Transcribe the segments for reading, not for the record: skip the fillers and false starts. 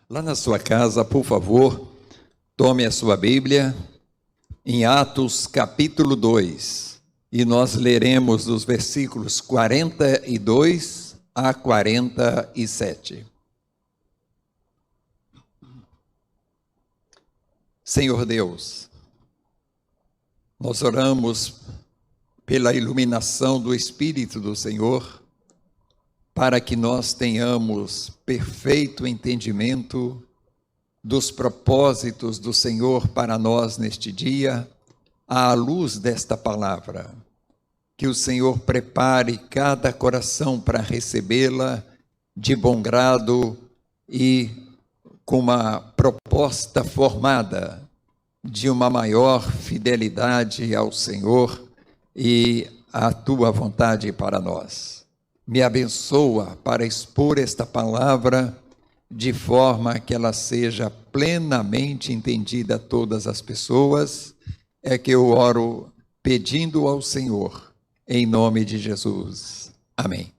Lá na sua casa, por favor, tome a sua Bíblia em Atos capítulo 2 e nós leremos dos versículos 42 a 47. Senhor Deus, nós oramos pela iluminação do Espírito do Senhor, para que nós tenhamos perfeito entendimento dos propósitos do Senhor para nós neste dia, à luz desta palavra. Que o Senhor prepare cada coração para recebê-la de bom grado e com uma proposta formada de uma maior fidelidade ao Senhor e à tua vontade para nós. Me abençoa para expor esta palavra de forma que ela seja plenamente entendida a todas as pessoas. É que eu oro pedindo ao Senhor, em nome de Jesus. Amém.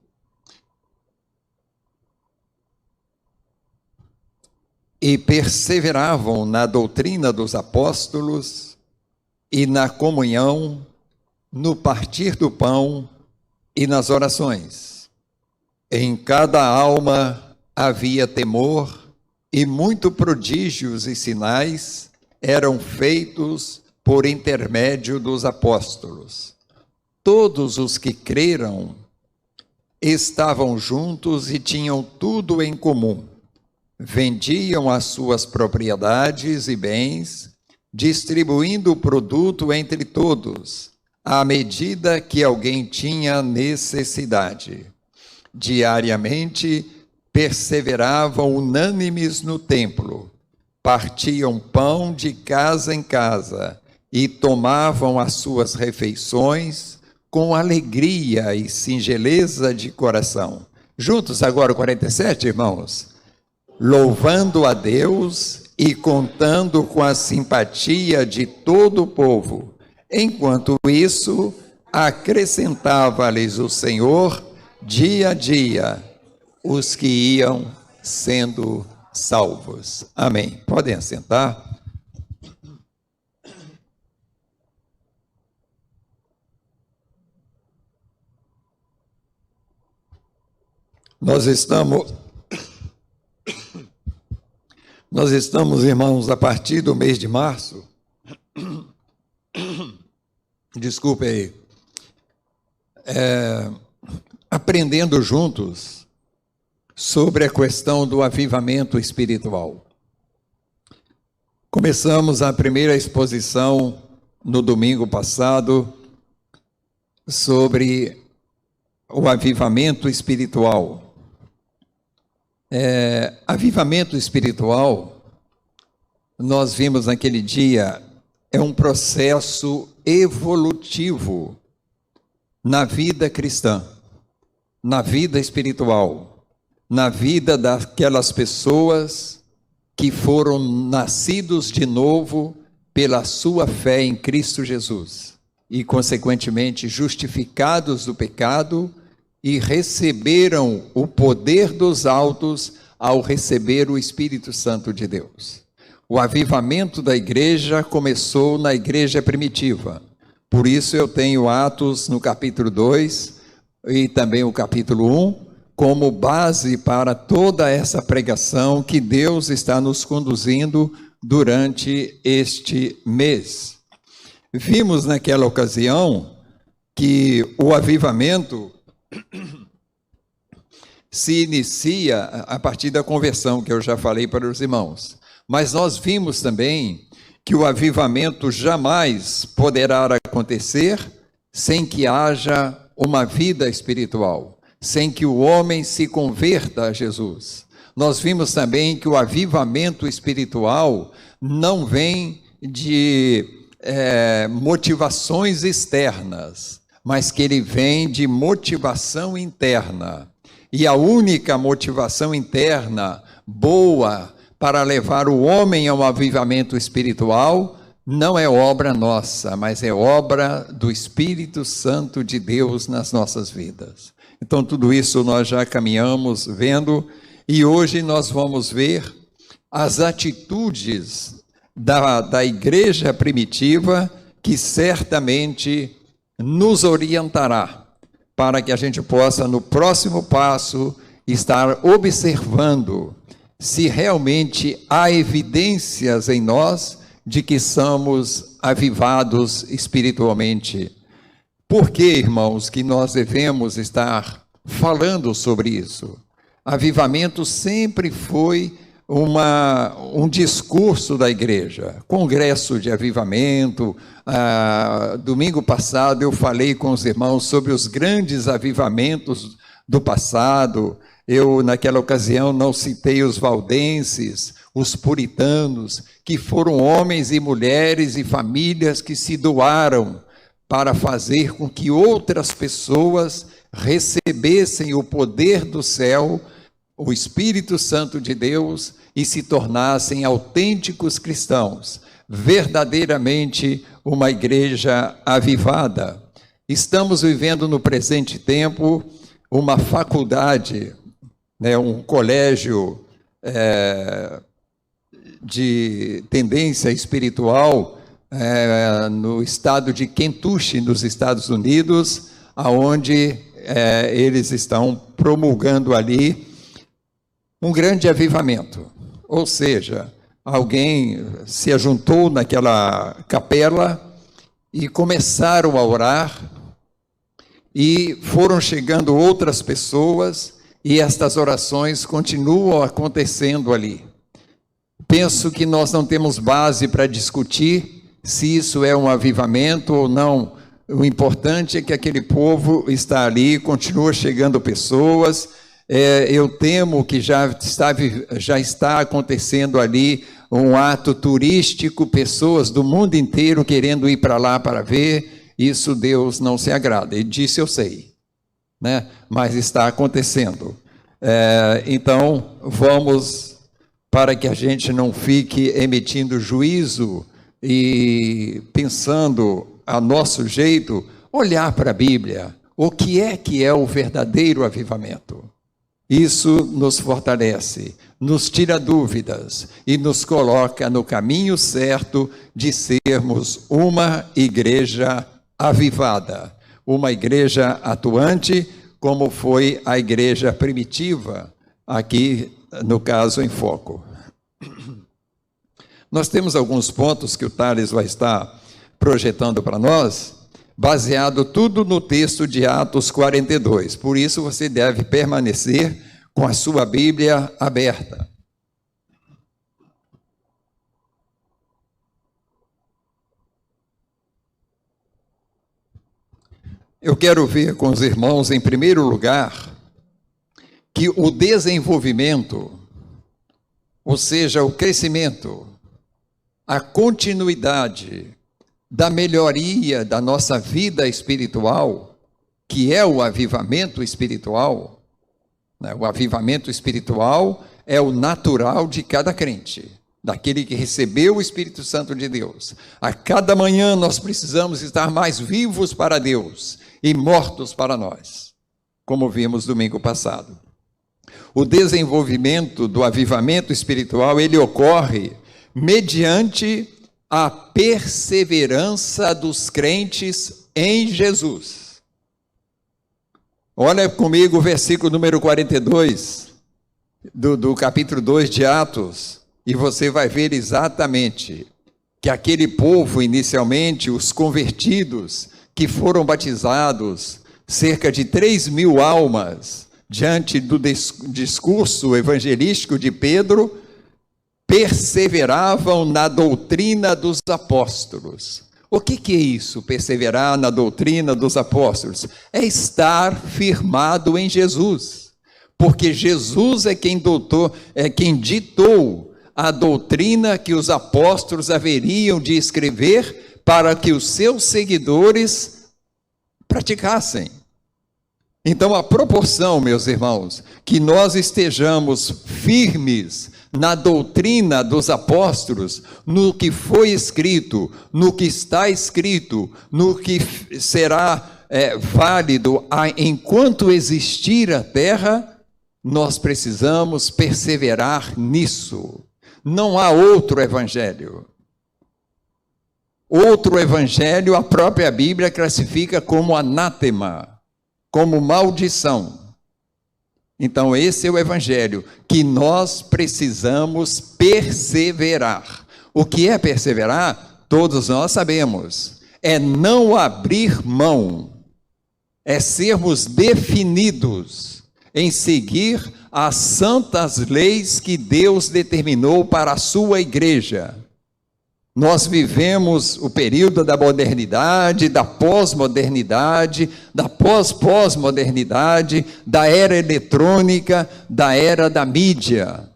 E perseveravam na doutrina dos apóstolos e na comunhão, no partir do pão e nas orações. Em cada alma havia temor, e muito prodígios e sinais eram feitos por intermédio dos apóstolos. Todos os que creram estavam juntos e tinham tudo em comum. Vendiam as suas propriedades e bens, distribuindo o produto entre todos, à medida que alguém tinha necessidade. Diariamente perseveravam unânimes no templo, partiam pão de casa em casa e tomavam as suas refeições com alegria e singeleza de coração. Juntos agora o 47, irmãos. Louvando a Deus e contando com a simpatia de todo o povo. Enquanto isso, acrescentava-lhes o Senhor dia a dia os que iam sendo salvos. Amém. Podem assentar. Nós estamos, irmãos, a partir do mês de março. Desculpe aí. Aprendendo juntos sobre a questão do avivamento espiritual. Começamos a primeira exposição no domingo passado sobre o avivamento espiritual. Avivamento espiritual, nós vimos naquele dia, é um processo evolutivo na vida cristã, na vida espiritual, na vida daquelas pessoas que foram nascidos de novo pela sua fé em Cristo Jesus e, consequentemente, justificados do pecado e receberam o poder dos altos ao receber o Espírito Santo de Deus. O avivamento da igreja começou na igreja primitiva. Por isso eu tenho Atos no capítulo 2 e também o capítulo 1 como base para toda essa pregação que Deus está nos conduzindo durante este mês. Vimos naquela ocasião que o avivamento se inicia a partir da conversão, que eu já falei para os irmãos. Mas nós vimos também que o avivamento jamais poderá acontecer sem que haja uma vida espiritual, sem que o homem se converta a Jesus. Nós vimos também que o avivamento espiritual não vem de motivações externas, mas que ele vem de motivação interna. E a única motivação interna boa para levar o homem ao avivamento espiritual não é obra nossa, mas é obra do Espírito Santo de Deus nas nossas vidas. Então tudo isso nós já caminhamos vendo, e hoje nós vamos ver as atitudes da igreja primitiva, que certamente nos orientará para que a gente possa, no próximo passo, estar observando se realmente há evidências em nós de que somos avivados espiritualmente. Por que, irmãos, que nós devemos estar falando sobre isso? Avivamento sempre foi um discurso da igreja, congresso de avivamento. Domingo passado eu falei com os irmãos sobre os grandes avivamentos do passado. Eu, naquela ocasião, não citei os valdenses, os puritanos, que foram homens e mulheres e famílias que se doaram para fazer com que outras pessoas recebessem o poder do céu, o Espírito Santo de Deus, e se tornassem autênticos cristãos, verdadeiramente uma igreja avivada. Estamos vivendo no presente tempo uma faculdade, um colégio de tendência espiritual no estado de Kentucky, nos Estados Unidos, aonde eles estão promulgando ali um grande avivamento. Ou seja, alguém se ajuntou naquela capela e começaram a orar, e foram chegando outras pessoas, e estas orações continuam acontecendo ali. Penso que nós não temos base para discutir se isso é um avivamento ou não. O importante é que aquele povo está ali, continua chegando pessoas. Eu temo que já está acontecendo ali um ato turístico, pessoas do mundo inteiro querendo ir para lá para ver. Isso Deus não se agrada. Ele disse, eu sei, mas está acontecendo. Então, vamos, para que a gente não fique emitindo juízo e pensando a nosso jeito, olhar para a Bíblia. O que é o verdadeiro avivamento? Isso nos fortalece, nos tira dúvidas e nos coloca no caminho certo de sermos uma igreja avivada, uma igreja atuante, como foi a igreja primitiva, aqui no caso em foco. Nós temos alguns pontos que o Thales vai estar projetando para nós, baseado tudo no texto de Atos 42. Por isso você deve permanecer com a sua Bíblia aberta. Eu quero ver com os irmãos, em primeiro lugar, que o desenvolvimento, ou seja, o crescimento, a continuidade da melhoria da nossa vida espiritual, que é o avivamento espiritual, o avivamento espiritual é o natural de cada crente, daquele que recebeu o Espírito Santo de Deus. A cada manhã nós precisamos estar mais vivos para Deus e mortos para nós, como vimos domingo passado. O desenvolvimento do avivamento espiritual, ele ocorre mediante a perseverança dos crentes em Jesus. Olha comigo o versículo número 42 do capítulo 2 de Atos, e você vai ver exatamente que aquele povo, inicialmente, os convertidos, que foram batizados, cerca de 3.000 almas, diante do discurso evangelístico de Pedro, perseveravam na doutrina dos apóstolos. O que é isso, perseverar na doutrina dos apóstolos? É estar firmado em Jesus, porque Jesus é quem ditou a doutrina que os apóstolos haveriam de escrever para que os seus seguidores praticassem. Então, a proporção, meus irmãos, que nós estejamos firmes na doutrina dos apóstolos, no que foi escrito, no que está escrito, no que será válido enquanto existir a terra, nós precisamos perseverar nisso. Não há outro evangelho. Outro evangelho a própria Bíblia classifica como anátema, como maldição. Então esse é o evangelho que nós precisamos perseverar. O que é perseverar? Todos nós sabemos. É não abrir mão. É sermos definidos em seguir as santas leis que Deus determinou para a sua igreja. Nós vivemos o período da modernidade, da pós-modernidade, da pós-pós-modernidade, da era eletrônica, da era da mídia.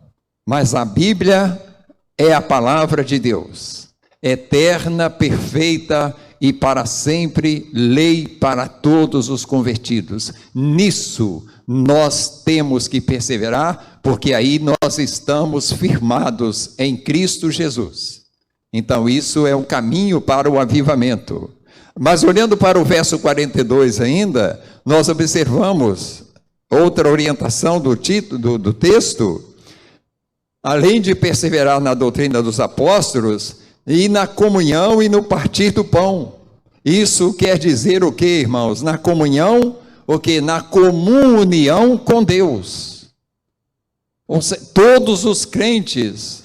Mas a Bíblia é a palavra de Deus, eterna, perfeita e para sempre lei para todos os convertidos. Nisso nós temos que perseverar, porque aí nós estamos firmados em Cristo Jesus. Então isso é um caminho para o avivamento. Mas olhando para o verso 42 ainda, nós observamos outra orientação do texto, além de perseverar na doutrina dos apóstolos, e na comunhão e no partir do pão. Isso quer dizer o quê, irmãos? Na comunhão, o quê? Na comunhão com Deus. Todos os crentes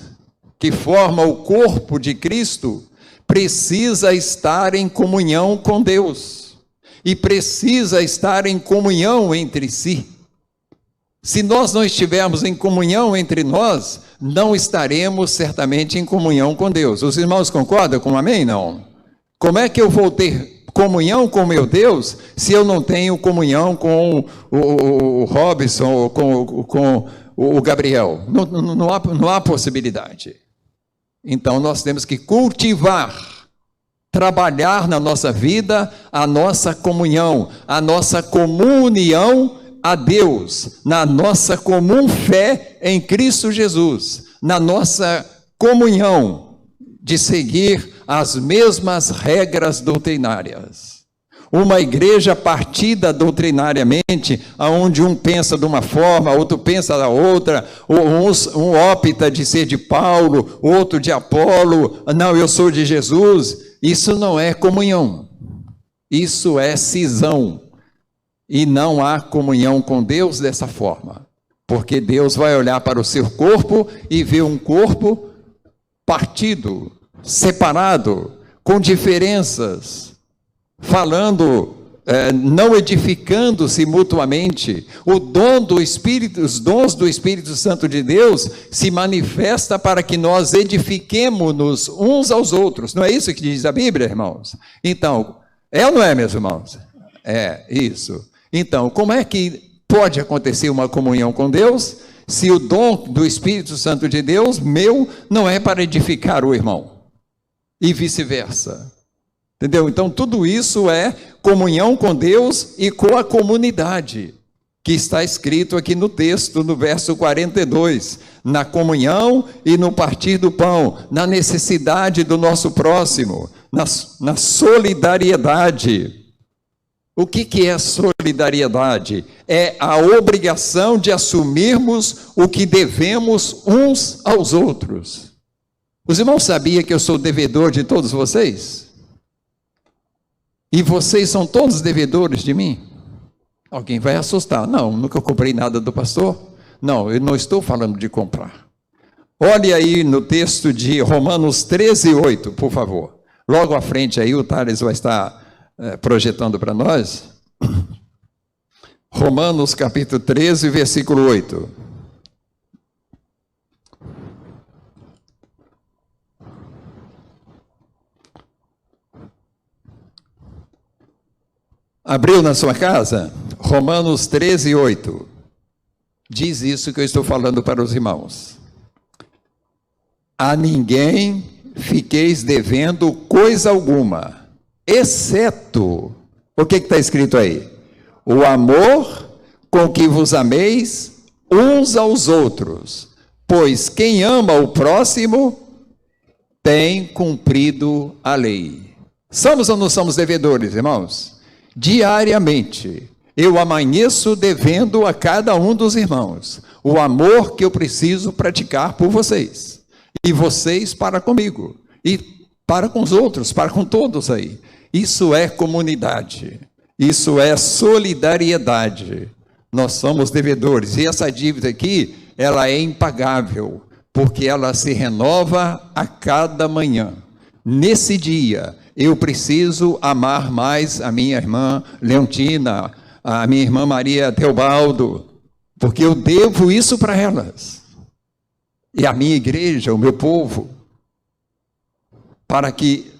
que formam o corpo de Cristo precisa estar em comunhão com Deus e precisa estar em comunhão entre si. Se nós não estivermos em comunhão entre nós, não estaremos certamente em comunhão com Deus. Os irmãos concordam com amém? Não? Como é que eu vou ter comunhão com meu Deus se eu não tenho comunhão com o Robson ou com o Gabriel? Não há possibilidade. Então nós temos que cultivar, trabalhar na nossa vida a nossa comunhão a Deus, na nossa comum fé em Cristo Jesus, na nossa comunhão de seguir as mesmas regras doutrinárias. Uma igreja partida doutrinariamente, onde um pensa de uma forma, outro pensa da outra, um opta de ser de Paulo, outro de Apolo, não, eu sou de Jesus. Isso não é comunhão, isso é cisão. E não há comunhão com Deus dessa forma, porque Deus vai olhar para o seu corpo e ver um corpo partido, separado, com diferenças, falando, não edificando-se mutuamente. Os dons do Espírito Santo de Deus se manifesta para que nós edifiquemos-nos uns aos outros. Não é isso que diz a Bíblia, irmãos? Então, é ou não é, meus irmãos? É, isso. Então, como é que pode acontecer uma comunhão com Deus, se o dom do Espírito Santo de Deus, meu, não é para edificar o irmão? E vice-versa. Entendeu? Então, tudo isso é comunhão com Deus e com a comunidade, que está escrito aqui no texto, no verso 42. Na comunhão e no partir do pão, na necessidade do nosso próximo, na solidariedade. O que é solidariedade? É a obrigação de assumirmos o que devemos uns aos outros. Os irmãos sabiam que eu sou devedor de todos vocês? E vocês são todos devedores de mim? Alguém vai assustar. Não, nunca comprei nada do pastor. Não, eu não estou falando de comprar. Olhe aí no texto de Romanos 13:8, por favor. Logo à frente aí o Thales vai estar projetando para nós. Romanos capítulo 13, versículo 8. Abriu na sua casa? Romanos 13, 8. Diz isso que eu estou falando para os irmãos. A ninguém fiqueis devendo coisa alguma, exceto, o que está escrito aí? O amor com que vos ameis uns aos outros, pois quem ama o próximo tem cumprido a lei. Somos ou não somos devedores, irmãos? Diariamente, eu amanheço devendo a cada um dos irmãos o amor que eu preciso praticar por vocês. E vocês para comigo. E para com os outros, para com todos aí. Isso é comunidade. Isso é solidariedade. Nós somos devedores. E essa dívida aqui, ela é impagável, porque ela se renova a cada manhã. Nesse dia, eu preciso amar mais a minha irmã Leontina, a minha irmã Maria Teobaldo, porque eu devo isso para elas. E a minha igreja, o meu povo, para que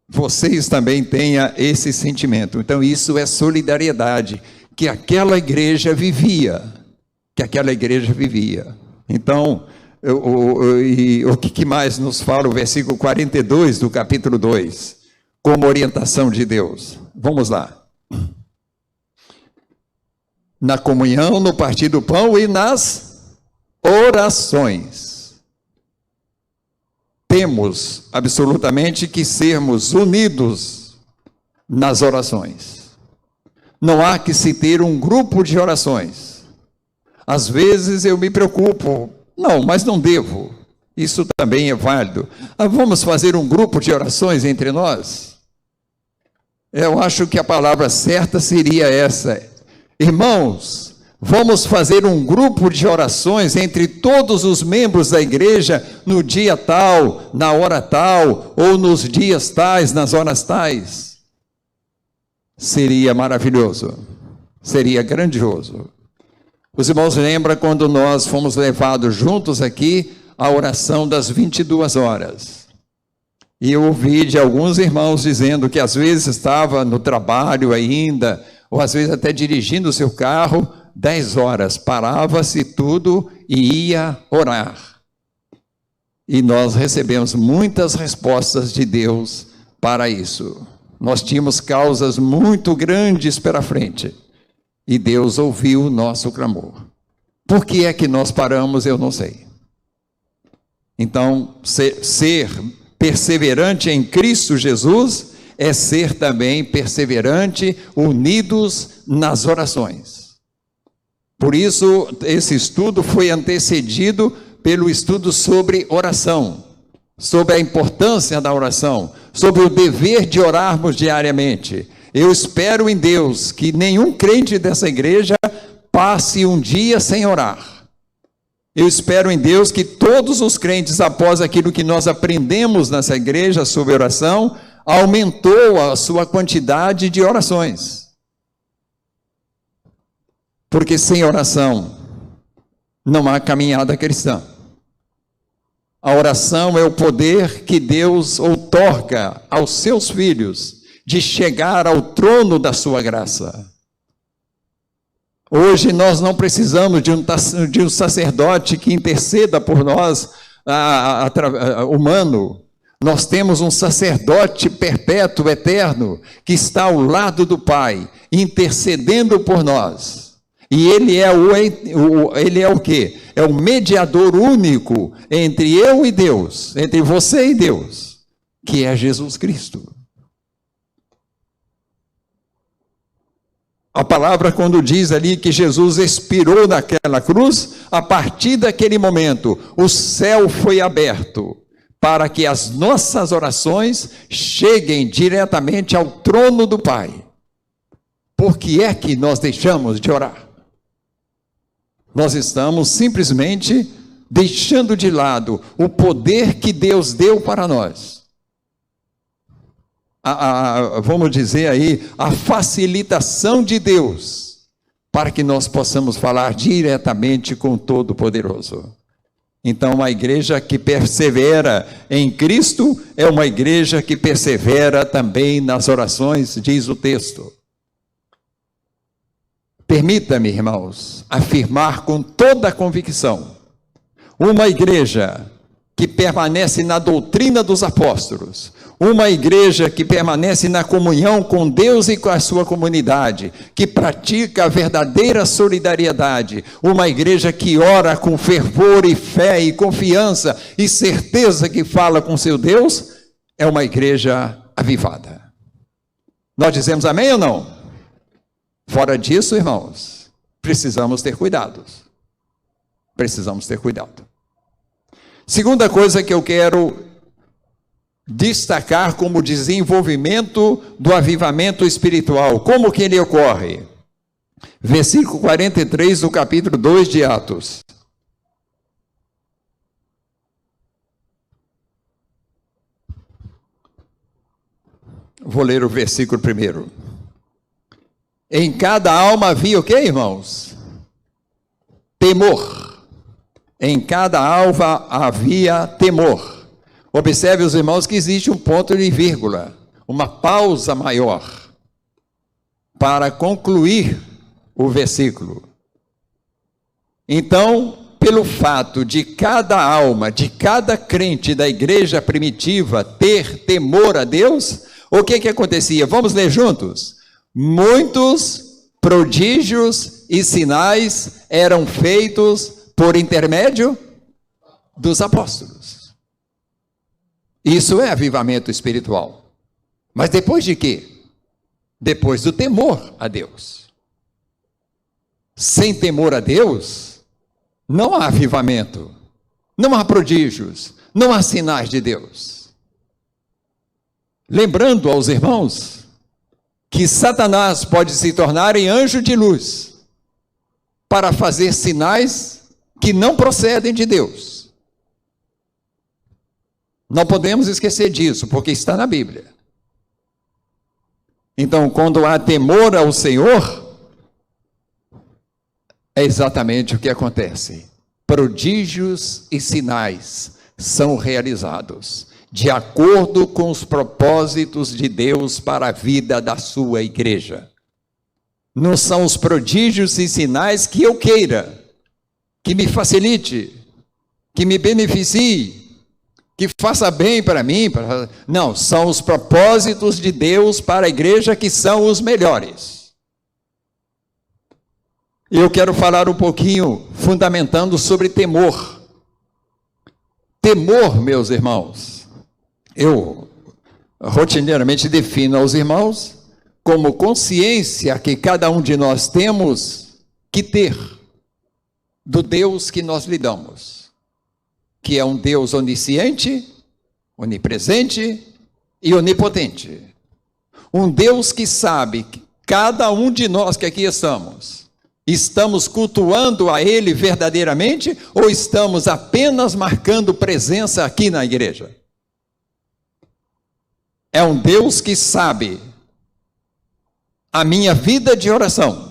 vocês também tenham esse sentimento. Então, isso é solidariedade que aquela igreja vivia. Então, o que mais nos fala o versículo 42 do capítulo 2, como orientação de Deus? Vamos lá. Na comunhão, no partir do pão e nas orações. Temos absolutamente que sermos unidos nas orações. Não há que se ter um grupo de orações. Às vezes eu me preocupo, não, mas não devo. Isso também é válido. Vamos fazer um grupo de orações entre nós? Eu acho que a palavra certa seria essa. Irmãos, vamos fazer um grupo de orações entre todos os membros da igreja no dia tal, na hora tal, ou nos dias tais, nas horas tais. Seria maravilhoso, seria grandioso. Os irmãos lembram quando nós fomos levados juntos aqui à oração das 22 horas. E eu ouvi de alguns irmãos dizendo que às vezes estava no trabalho ainda, ou às vezes até dirigindo o seu carro, 10 horas, parava-se tudo e ia orar. E nós recebemos muitas respostas de Deus para isso. Nós tínhamos causas muito grandes pela frente. E Deus ouviu o nosso clamor. Por que é que nós paramos, eu não sei. Então, ser perseverante em Cristo Jesus é ser também perseverante, unidos nas orações. Por isso, esse estudo foi antecedido pelo estudo sobre oração, sobre a importância da oração, sobre o dever de orarmos diariamente. Eu espero em Deus que nenhum crente dessa igreja passe um dia sem orar. Eu espero em Deus que todos os crentes, após aquilo que nós aprendemos nessa igreja sobre oração, aumentou a sua quantidade de orações. Porque sem oração não há caminhada cristã. A oração é o poder que Deus outorga aos seus filhos de chegar ao trono da sua graça. Hoje nós não precisamos de um sacerdote que interceda por nós, humano. Nós temos um sacerdote perpétuo, eterno, que está ao lado do Pai, intercedendo por nós. E ele é o quê? É o mediador único entre eu e Deus, entre você e Deus, que é Jesus Cristo. A palavra, quando diz ali que Jesus expirou naquela cruz, a partir daquele momento, o céu foi aberto para que as nossas orações cheguem diretamente ao trono do Pai. Por que é que nós deixamos de orar? Nós estamos simplesmente deixando de lado o poder que Deus deu para nós. Vamos dizer aí, a facilitação de Deus, para que nós possamos falar diretamente com o Todo-Poderoso. Então, uma igreja que persevera em Cristo é uma igreja que persevera também nas orações, diz o texto. Permita-me, irmãos, afirmar com toda a convicção, uma igreja que permanece na doutrina dos apóstolos, uma igreja que permanece na comunhão com Deus e com a sua comunidade, que pratica a verdadeira solidariedade, uma igreja que ora com fervor e fé e confiança e certeza que fala com seu Deus, é uma igreja avivada. Nós dizemos amém ou não? Fora disso, irmãos, precisamos ter cuidados. Precisamos ter cuidado. Segunda coisa que eu quero destacar como desenvolvimento do avivamento espiritual. Como que ele ocorre? Versículo 43 do capítulo 2 de Atos. Vou ler o versículo primeiro. Em cada alma havia o quê, irmãos? Temor. Em cada alma havia temor. Observe, os irmãos, que existe um ponto de vírgula, uma pausa maior, para concluir o versículo. Então, pelo fato de cada alma, de cada crente da igreja primitiva ter temor a Deus, o que acontecia? Vamos ler juntos? Muitos prodígios e sinais eram feitos por intermédio dos apóstolos. Isso é avivamento espiritual. Mas depois de quê? Depois do temor a Deus. Sem temor a Deus, não há avivamento, não há prodígios, não há sinais de Deus. Lembrando aos irmãos que Satanás pode se tornar em anjo de luz para fazer sinais que não procedem de Deus. Não podemos esquecer disso, porque está na Bíblia. Então, quando há temor ao Senhor, é exatamente o que acontece. Prodígios e sinais são realizados de acordo com os propósitos de Deus para a vida da sua igreja. Não são os prodígios e sinais que eu queira, que me facilite, que me beneficie, que faça bem para mim. Não, são os propósitos de Deus para a igreja que são os melhores. Eu quero falar um pouquinho, fundamentando sobre temor. Temor, meus irmãos, eu rotineiramente defino aos irmãos como consciência que cada um de nós temos que ter do Deus que nós lidamos, que é um Deus onisciente, onipresente e onipotente. Um Deus que sabe que cada um de nós que aqui estamos cultuando a Ele verdadeiramente ou estamos apenas marcando presença aqui na igreja? É um Deus que sabe a minha vida de oração.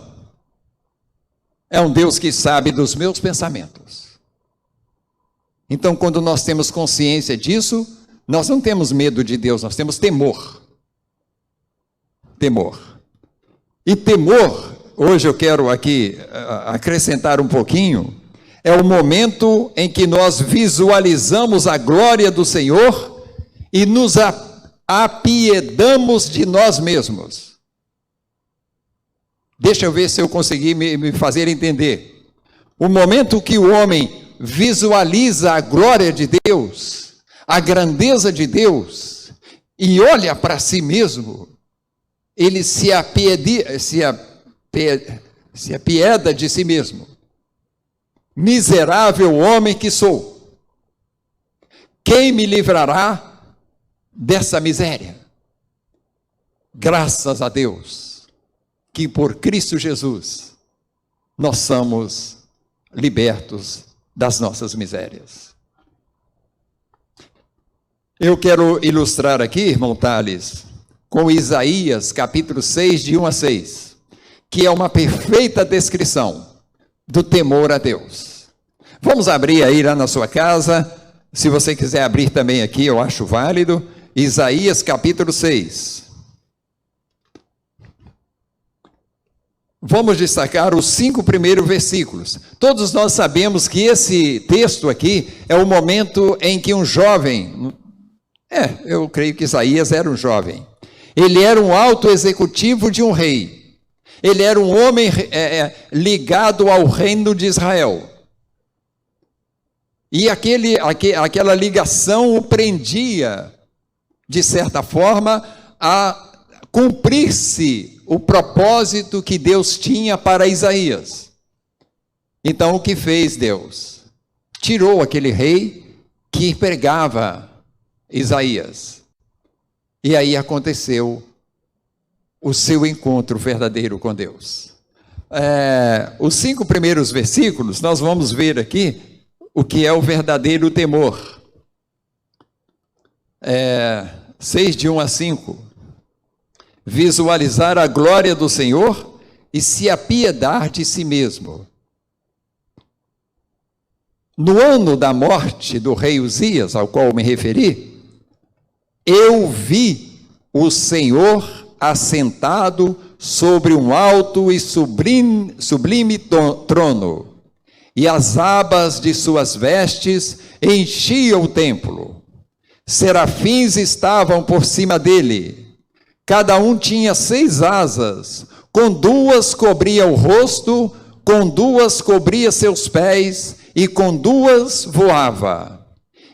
É um Deus que sabe dos meus pensamentos. Então, quando nós temos consciência disso, nós não temos medo de Deus, nós temos temor. Temor. E temor, hoje eu quero aqui acrescentar um pouquinho, é o momento em que nós visualizamos a glória do Senhor e nos apiedamos de nós mesmos. Deixa eu ver se eu consegui me fazer entender. O momento que o homem visualiza a glória de Deus, a grandeza de Deus, e olha para si mesmo, ele se apieda de si mesmo. Miserável homem que sou, quem me livrará dessa miséria? Graças a Deus que por Cristo Jesus nós somos libertos das nossas misérias. Eu quero ilustrar aqui, irmão Thales, com Isaías capítulo 6, de 1 a 6, que é uma perfeita descrição do temor a Deus. Vamos abrir aí lá na sua casa, se você quiser abrir também aqui, eu acho válido, Isaías capítulo 6. Vamos destacar os 5 primeiros versículos. Todos nós sabemos que esse texto aqui é o momento em que um jovem, eu creio que Isaías era um jovem, ele era um alto executivo de um rei, ele era um homem ligado ao reino de Israel, e aquela ligação o prendia, de certa forma, a cumprir-se o propósito que Deus tinha para Isaías. Então, o que fez Deus? Tirou aquele rei que pregava Isaías. E aí aconteceu o seu encontro verdadeiro com Deus. Os 5 primeiros versículos, nós vamos ver aqui o que é o verdadeiro temor. 6 de 1 a 5. Visualizar a glória do Senhor e se apiedar de si mesmo. No ano da morte do rei Uzias, ao qual me referi, eu vi o Senhor assentado sobre um alto e sublime trono, e as abas de suas vestes enchiam o templo. Serafins estavam por cima dele, cada um tinha 6 asas, com 2 cobria o rosto, com 2 cobria seus pés, e com 2 voava.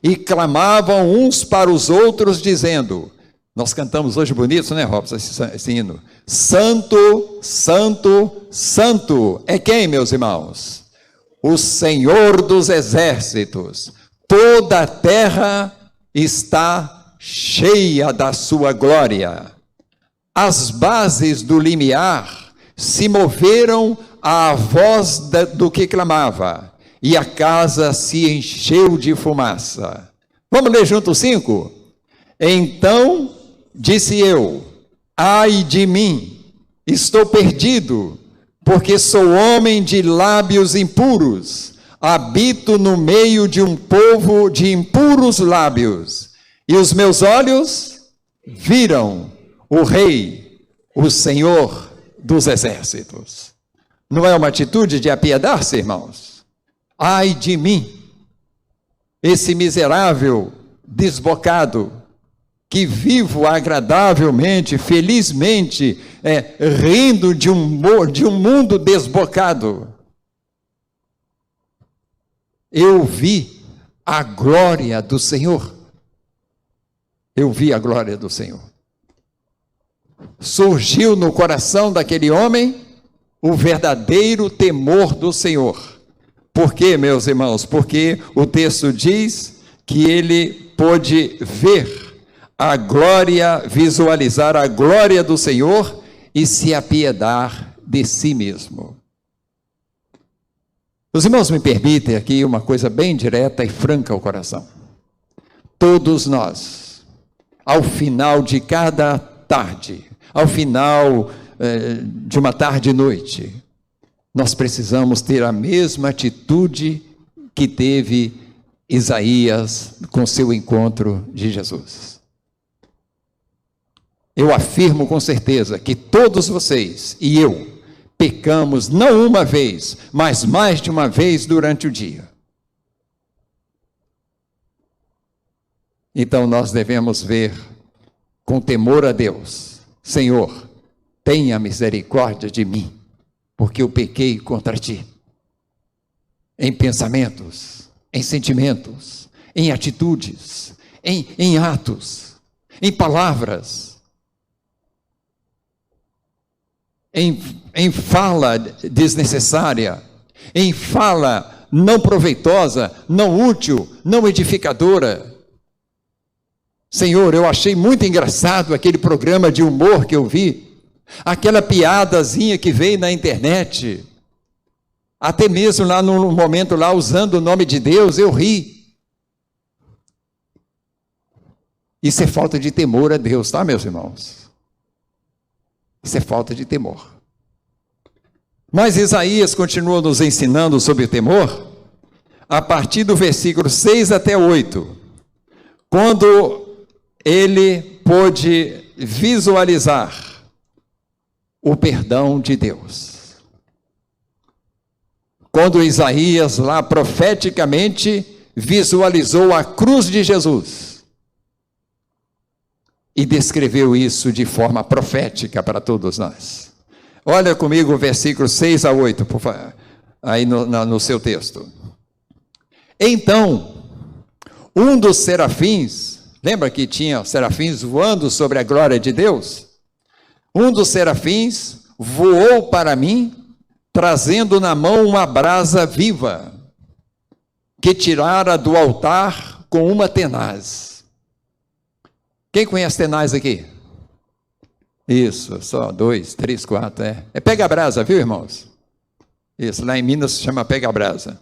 E clamavam uns para os outros, dizendo, nós cantamos hoje bonito, né, Robson, esse hino? Santo, Santo, Santo é quem, meus irmãos? O Senhor dos exércitos. Toda a terra está cheia da sua glória. As bases do limiar se moveram à voz do que clamava, e a casa se encheu de fumaça. Vamos ler juntos 5? Então disse eu, ai de mim, estou perdido, porque sou homem de lábios impuros, habito no meio de um povo de impuros lábios, e os meus olhos viram o Rei, o Senhor dos exércitos. Não é uma atitude de apiedar-se, irmãos? Ai de mim, esse miserável desbocado, que vivo agradavelmente, felizmente, rindo de um mundo desbocado. Eu vi a glória do Senhor. Eu vi a glória do Senhor. Surgiu no coração daquele homem o verdadeiro temor do Senhor. Por quê, meus irmãos? Porque o texto diz que ele pôde ver a glória, visualizar a glória do Senhor e se apiedar de si mesmo. Os irmãos me permitem aqui uma coisa bem direta e franca ao coração. Todos nós, ao final de cada tarde, ao final de uma tarde e noite, nós precisamos ter a mesma atitude que teve Isaías com seu encontro de Jesus. Eu afirmo com certeza que todos vocês e eu pecamos não uma vez, mas mais de uma vez durante o dia. Então nós devemos ver com temor a Deus, Senhor, tenha misericórdia de mim, porque eu pequei contra ti, em pensamentos, em sentimentos, em atitudes, em atos, em palavras, em fala desnecessária, em fala não proveitosa, não útil, não edificadora. Senhor, eu achei muito engraçado aquele programa de humor que eu vi, aquela piadazinha que veio na internet, até mesmo lá no momento lá, usando o nome de Deus, eu ri. Isso é falta de temor a Deus, tá, meus irmãos? Isso é falta de temor. Mas Isaías continua nos ensinando sobre o temor, a partir do versículo 6 até 8, quando ele pôde visualizar o perdão de Deus. Quando Isaías lá profeticamente visualizou a cruz de Jesus e descreveu isso de forma profética para todos nós. Olha comigo o versículo 6 a 8, por favor, aí no seu texto. Então, um dos serafins, lembra que tinha serafins voando sobre a glória de Deus? Um dos serafins voou para mim, trazendo na mão uma brasa viva, que tirara do altar com uma tenaz. Quem conhece tenaz aqui? Isso, só 2, 3, 4, é pega-brasa, viu, irmãos? Isso, lá em Minas se chama pega-brasa.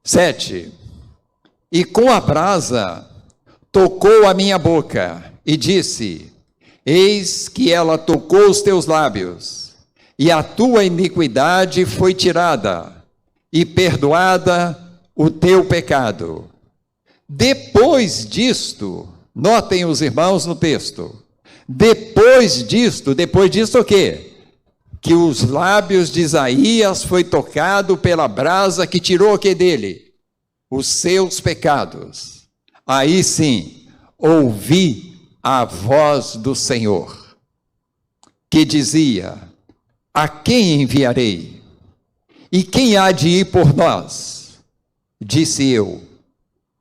7. E com a brasa tocou a minha boca e disse: eis que ela tocou os teus lábios, e a tua iniquidade foi tirada, e perdoada o teu pecado. Depois disto, notem os irmãos no texto, depois disto o quê? Que os lábios de Isaías foi tocado pela brasa que tirou o que dele? Os seus pecados. Aí sim, ouvi a voz do Senhor, que dizia: a quem enviarei? E quem há de ir por nós? Disse eu: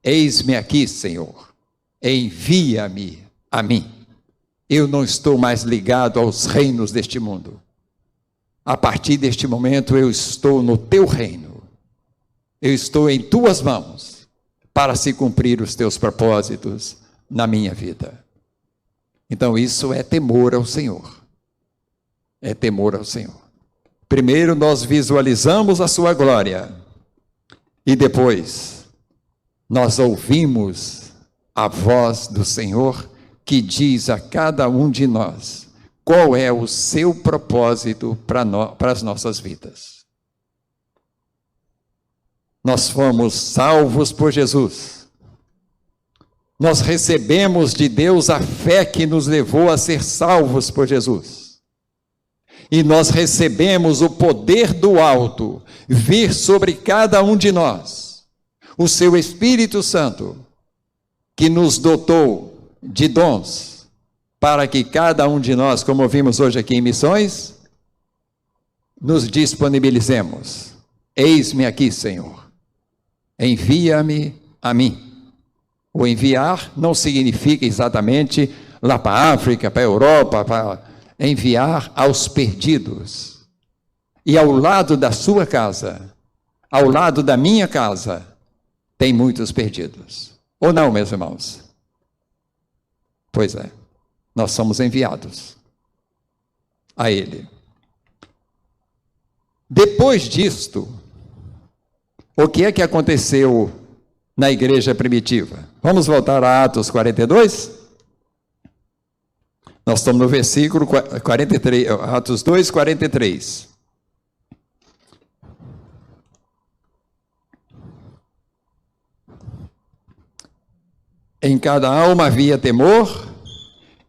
eis-me aqui, Senhor, envia-me a mim. Eu não estou mais ligado aos reinos deste mundo. A partir deste momento eu estou no teu reino. Eu estou em tuas mãos para se cumprir os teus propósitos na minha vida. Então isso é temor ao Senhor. É temor ao Senhor. Primeiro nós visualizamos a sua glória e depois nós ouvimos a voz do Senhor que diz a cada um de nós qual é o seu propósito para as nossas vidas. Nós fomos salvos por Jesus. Nós recebemos de Deus a fé que nos levou a ser salvos por Jesus. E nós recebemos o poder do alto vir sobre cada um de nós, o seu Espírito Santo, que nos dotou de dons, para que cada um de nós, como vimos hoje aqui em missões, nos disponibilizemos. Eis-me aqui, Senhor, envia-me a mim. O enviar não significa exatamente lá para a África, para a Europa, para enviar aos perdidos. E ao lado da sua casa, ao lado da minha casa, tem muitos perdidos. Ou não, meus irmãos? Pois é, nós somos enviados a Ele. Depois disto, o que é que aconteceu na igreja primitiva? Vamos voltar a Atos 42? Nós estamos no versículo 43, Atos 2, 43. Em cada alma havia temor,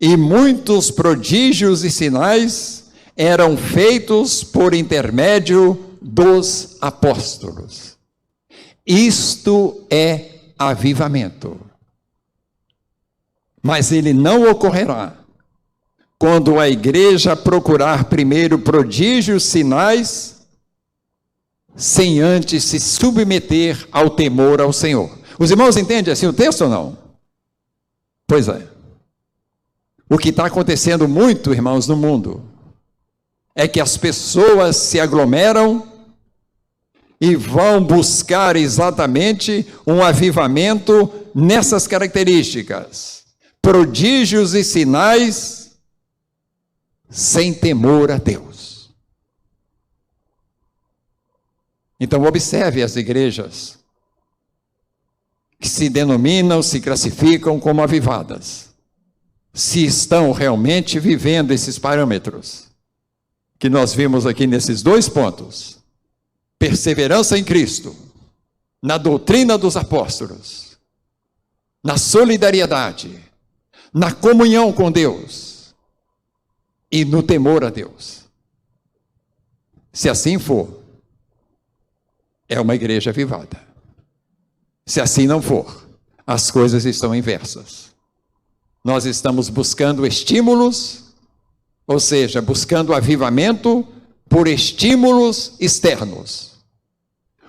e muitos prodígios e sinais eram feitos por intermédio dos apóstolos. Isto é avivamento. Mas ele não ocorrerá quando a igreja procurar primeiro prodígios, sinais, sem antes se submeter ao temor ao Senhor. Os irmãos entendem assim o texto ou não? Pois é. O que está acontecendo muito, irmãos, no mundo, é que as pessoas se aglomeram e vão buscar exatamente um avivamento nessas características. Prodígios e sinais sem temor a Deus. Então observe as igrejas que se denominam, se classificam como avivadas, se estão realmente vivendo esses parâmetros que nós vimos aqui nesses 2 pontos: perseverança em Cristo, na doutrina dos apóstolos, na solidariedade, na comunhão com Deus e no temor a Deus. Se assim for, é uma igreja avivada. Se assim não for, as coisas estão inversas. Nós estamos buscando estímulos, ou seja, buscando avivamento por estímulos externos.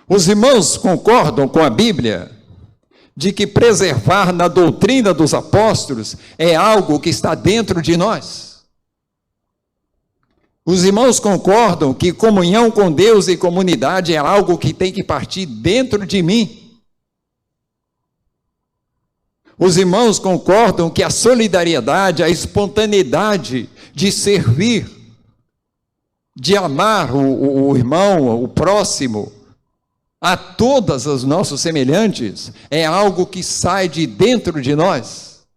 Os irmãos concordam com a Bíblia de que preservar na doutrina dos apóstolos é algo que está dentro de nós. Os irmãos concordam que comunhão com Deus e comunidade é algo que tem que partir dentro de mim. Os irmãos concordam que a solidariedade, a espontaneidade de servir, de amar o irmão, o próximo, a todas os nossos semelhantes, é algo que sai de dentro de nós.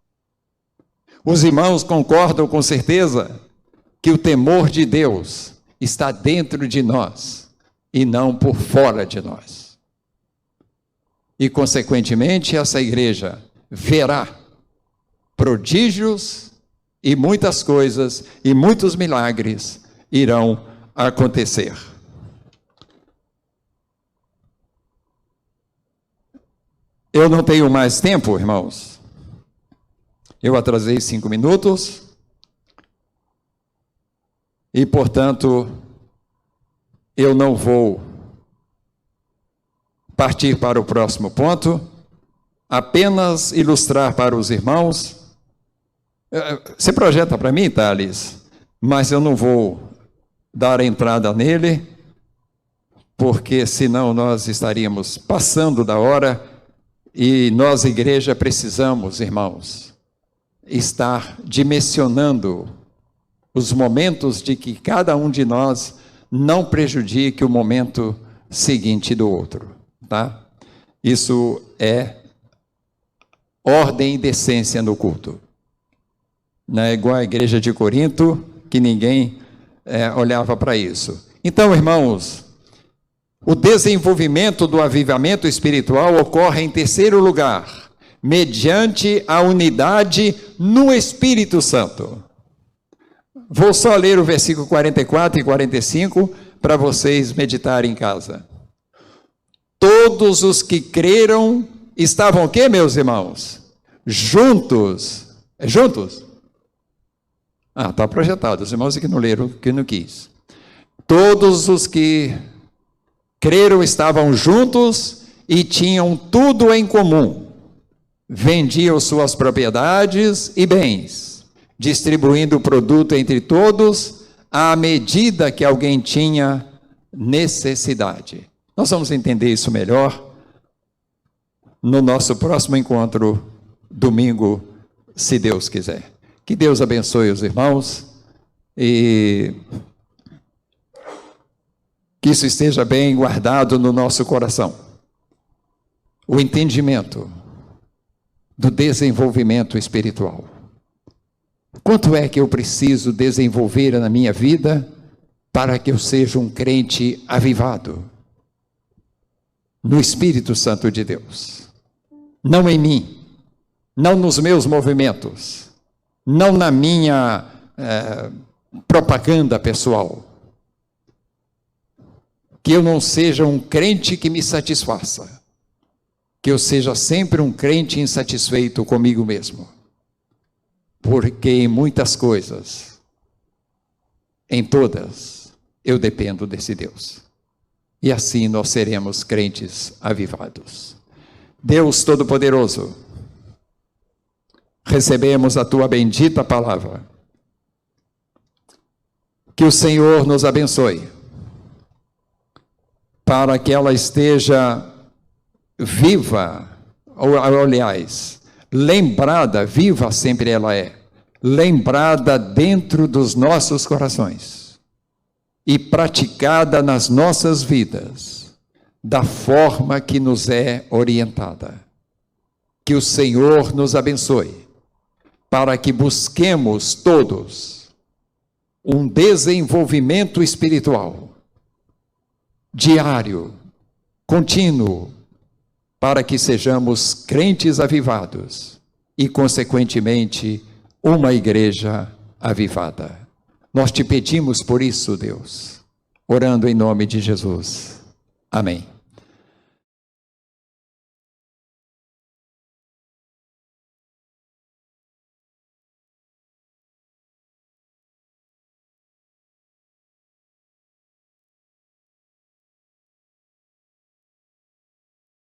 Os irmãos concordam com certeza que o temor de Deus está dentro de nós e não por fora de nós. E, consequentemente, essa igreja verá prodígios e muitas coisas e muitos milagres irão acontecer. Eu não tenho mais tempo, irmãos. Eu atrasei 5 minutos. E, portanto, eu não vou partir para o próximo ponto, apenas ilustrar para os irmãos. Você projeta para mim, Thales, mas eu não vou dar entrada nele, porque senão nós estaríamos passando da hora e nós, igreja, precisamos, irmãos, estar dimensionando os momentos de que cada um de nós não prejudique o momento seguinte do outro, tá? Isso é ordem e decência no culto. Não é igual a igreja de Corinto, que ninguém olhava para isso. Então, irmãos, o desenvolvimento do avivamento espiritual ocorre em terceiro lugar, mediante a unidade no Espírito Santo. Vou só ler o versículo 44 e 45 para vocês meditarem em casa. Todos os que creram estavam o quê, meus irmãos? Juntos. Juntos? Está projetado. Os irmãos que não leram, que não quis. Todos os que creram estavam juntos e tinham tudo em comum. Vendiam suas propriedades e bens, distribuindo o produto entre todos, à medida que alguém tinha necessidade. Nós vamos entender isso melhor no nosso próximo encontro, domingo, se Deus quiser. Que Deus abençoe os irmãos e que isso esteja bem guardado no nosso coração. O entendimento do desenvolvimento espiritual. Quanto é que eu preciso desenvolver na minha vida para que eu seja um crente avivado? No Espírito Santo de Deus. Não em mim, não nos meus movimentos, não na minha propaganda pessoal. Que eu não seja um crente que me satisfaça. Que eu seja sempre um crente insatisfeito comigo mesmo. Porque em muitas coisas, em todas, eu dependo desse Deus. E assim nós seremos crentes avivados. Deus Todo-Poderoso, recebemos a Tua bendita palavra. Que o Senhor nos abençoe, para que ela esteja viva, ou aliás, lembrada, viva sempre ela é, lembrada dentro dos nossos corações e praticada nas nossas vidas, da forma que nos é orientada. Que o Senhor nos abençoe, para que busquemos todos um desenvolvimento espiritual, diário, contínuo, para que sejamos crentes avivados e, consequentemente, uma igreja avivada. Nós te pedimos por isso, Deus, orando em nome de Jesus. Amém.